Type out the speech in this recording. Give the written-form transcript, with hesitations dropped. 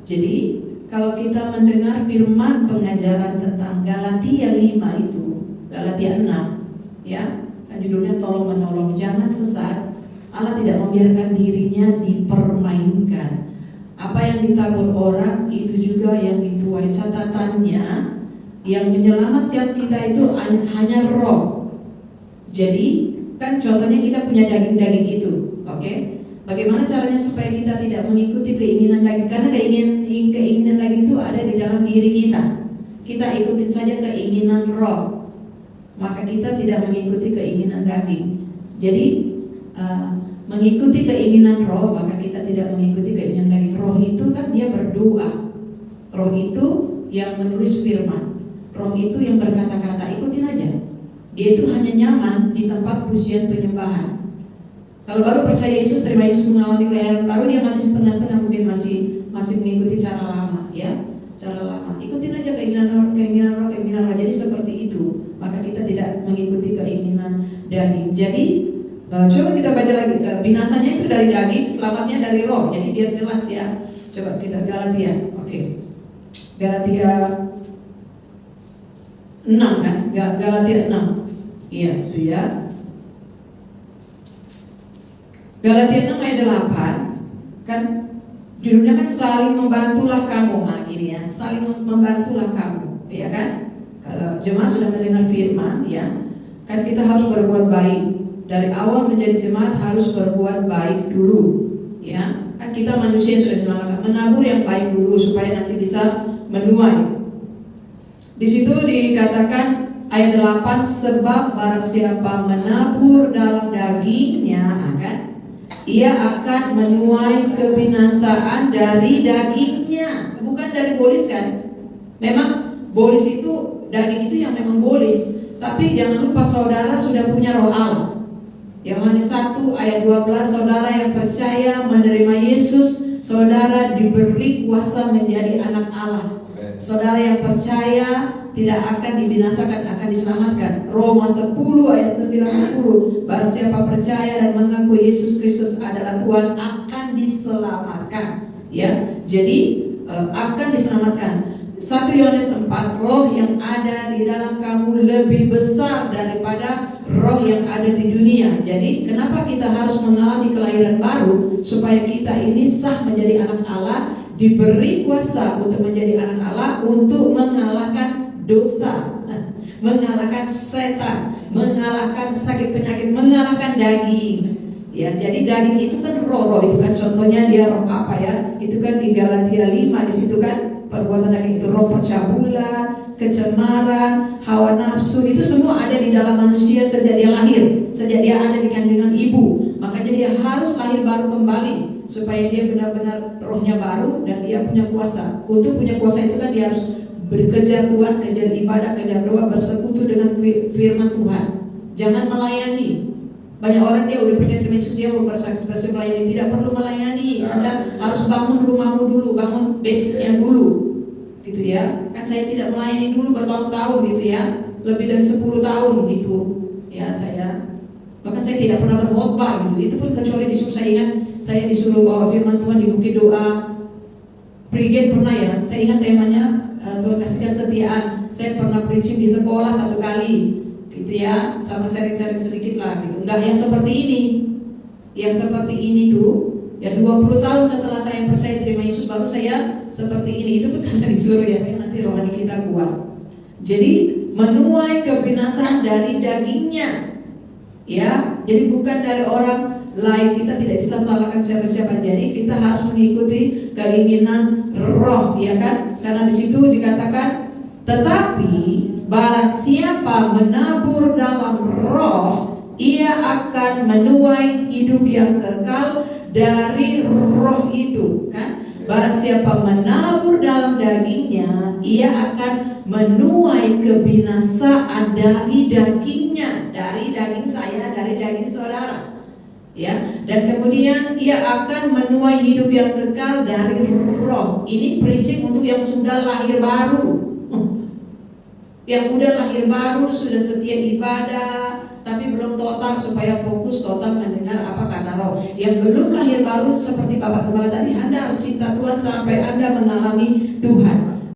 Jadi kalau kita mendengar firman pengajaran tentang Galatia 5 itu, Galatia 6, ya, kan judulnya tolong menolong, jangan sesat. Allah tidak membiarkan dirinya dipermainkan. Apa yang ditabur orang itu juga yang dituai. Catatannya, yang menyelamatkan kita itu hanya Roh. Jadi kan contohnya kita punya daging-daging itu, oke? Bagaimana caranya supaya kita tidak mengikuti keinginan daging? Karena keinginan daging itu ada di dalam diri kita. Kita ikutin saja keinginan Roh, maka kita tidak mengikuti keinginan daging. Jadi mengikuti keinginan Roh, maka kita tidak mengikuti keinginan daging. Roh itu kan dia berdoa. Roh itu yang menulis firman. Roh itu yang berkata-kata, ikutin aja. Dia itu hanya nyaman di tempat pujian penyembahan. Kalau baru percaya Yesus, terima Yesus, mengalami kelahiran baru, dia masih setengah-setengah, mungkin masih mengikuti cara lama, ya, cara lama. Ikutin aja keinginan roh. Jadi seperti itu, maka kita tidak mengikuti keinginan daging. Jadi coba kita baca lagi, binasanya itu dari daging, selamatnya dari roh. Jadi biar jelas ya. Coba kita Galatia, oke. Galatia 6 kan? Galatia 6. Iya, itu ya. Galatia 6 ayat 8 kan judulnya kan saling membantulah kamu. Nah ini ya, saling membantulah kamu, ya kan? Kalau jemaat sudah mendengar firman, ya kan kita harus berbuat baik. Dari awal menjadi jemaat harus berbuat baik dulu, ya kan kita manusia sudah diselamatkan, menabur yang baik dulu supaya nanti bisa menuai. Di situ dikatakan ayat 8, sebab barang siapa menabur dalam dagingnya, kan ia akan menuai kebinasaan dari dagingnya, bukan dari bolis kan? Memang bolis itu, daging itu yang memang bolis. Tapi jangan lupa saudara sudah punya roh Allah. Yohanes 1 ayat 12, saudara yang percaya menerima Yesus, saudara diberi kuasa menjadi anak Allah. Saudara yang percaya tidak akan dibinasakan, akan diselamatkan. Roma 10 ayat 90, barang siapa percaya dan mengaku Yesus Kristus adalah Tuhan akan diselamatkan. Ya, jadi akan diselamatkan. 1 Yohanes 4, roh yang ada di dalam kamu lebih besar daripada roh yang ada di dunia. Jadi kenapa kita harus mengalami kelahiran baru? Supaya kita ini sah menjadi anak Allah, diberi kuasa untuk menjadi anak Allah, untuk mengalahkan dosa, mengalahkan setan, mengalahkan sakit penyakit, mengalahkan daging. Ya, jadi daging itu kan roh itu kan contohnya dia roh apa ya? Itu kan di Galatia 5 di situ kan perbuatan daging itu roh percabulan, kecemaran, hawa nafsu, itu semua ada di dalam manusia sejak dia lahir, sejak dia ada di kandungan ibu. Makanya dia harus lahir baru kembali supaya dia benar-benar rohnya baru dan dia punya kuasa. Untuk punya kuasa itu kan dia harus berkejar Tuhan, kejar ibadah, kejar doa, bersekutu dengan firman Tuhan. Jangan melayani. Banyak orang dia udah percaya terima Yesus, dia mau bersaksi melayani, tidak perlu melayani. Anda harus bangun rumahmu dulu, bangun basicnya dulu, gitu ya. Kan saya tidak melayani dulu bertahun-tahun, gitu ya, lebih dari 10 tahun gitu, ya saya. Bahkan saya tidak pernah berkhotbah gitu. Itu pun kecuali disuruh, saya ingat saya disuruh bawa firman Tuhan di Bukit Doa. Prigen pernah ya, saya ingat temanya Tuhan kasih kesetiaan. Saya pernah preaching di sekolah 1 kali, gitu ya, sama sharing-sharing sedikit lah gitu. Enggak yang seperti ini. Yang seperti ini tuh ya 20 tahun setelah saya percaya terima Yesus baru saya seperti ini. Itu pun karena disuruh ya, nanti rohani kita kuat. Jadi menuai kebinasaan dari dagingnya. Ya, jadi bukan dari orang lain. Kita tidak bisa salahkan siapa-siapa. Jadi kita harus mengikuti keinginan roh, ya kan? Karena di situ dikatakan, tetapi barang siapa menabur dalam roh, ia akan menuai hidup yang kekal dari roh itu, kan? Barang siapa menabur dalam dagingnya, ia akan menuai kebinasaan dari dagingnya, dari daging saya, dari daging saudara. Ya, dan kemudian ia akan menuai hidup yang kekal dari roh. Ini preaching untuk yang sudah lahir baru. Yang udah lahir baru, sudah setia ibadah, tapi belum total, supaya fokus total mendengar apa kata Roh. Yang belum lahir baru seperti Bapak Gembala tadi, Anda harus cinta Tuhan sampai Anda mengalami Tuhan